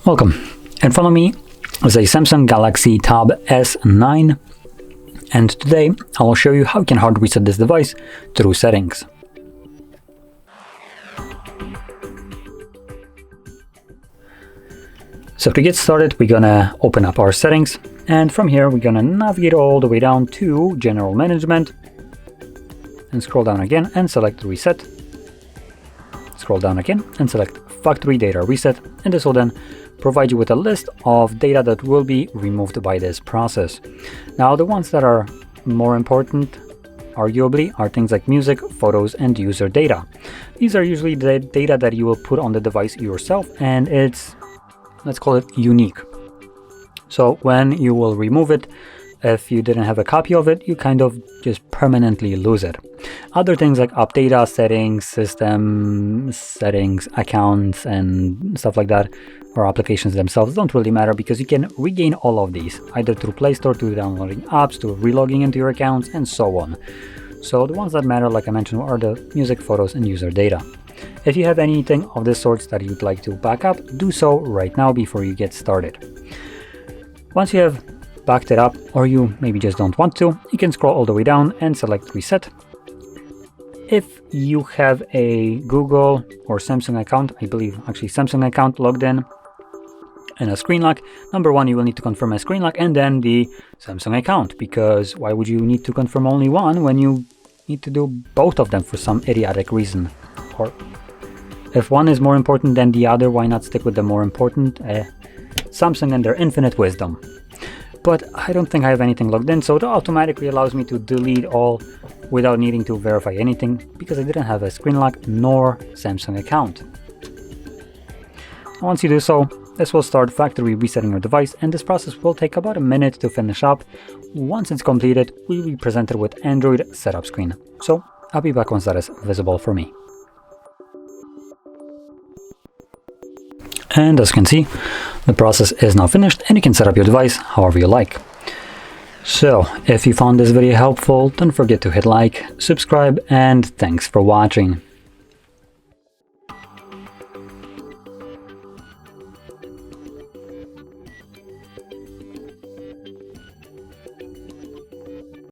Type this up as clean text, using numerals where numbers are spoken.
Welcome. In front of me is a Samsung Galaxy Tab S9, and today I will show you how you can hard reset this device through settings. So to get started, we're gonna open up our settings, and from here we're gonna navigate all the way down to General Management and scroll down again and select Reset. Scroll down again and select Factory Data Reset, and this will then provide you with a list of data that will be removed by this process. Now, the ones that are more important, arguably, are things like music, photos, and user data. These are usually the data that you will put on the device yourself, and it's, let's call it, unique. So when you will remove it, if you didn't have a copy of it, you kind of just permanently lose it. Other things like app data, settings, system settings, accounts, and stuff like that, or applications themselves, don't really matter because you can regain all of these, either through Play Store, to downloading apps, to relogging into your accounts, and so on. So the ones that matter, like I mentioned, are the music, photos, and user data. If you have anything of this sort that you'd like to back up, do so right now before you get started. Once you have backed it up, or you maybe just don't want to, you can scroll all the way down and select Reset. If you have a Google or Samsung account, I believe actually Samsung account logged in, and a screen lock, number one, you will need to confirm a screen lock and then the Samsung account, because why would you need to confirm only one when you need to do both of them for some idiotic reason? Or if one is more important than the other, why not stick with the more important? Samsung and their infinite wisdom. But I don't think I have anything logged in, so it automatically allows me to delete all without needing to verify anything, because I didn't have a screen lock nor Samsung account. Once you do so, this will start factory resetting your device, and this process will take about a minute to finish up. Once it's completed, we'll be presented with Android setup screen. So I'll be back once that is visible for me. And as you can see, the process is now finished and you can set up your device however you like. So if you found this video helpful, don't forget to hit like, subscribe, and thanks for watching.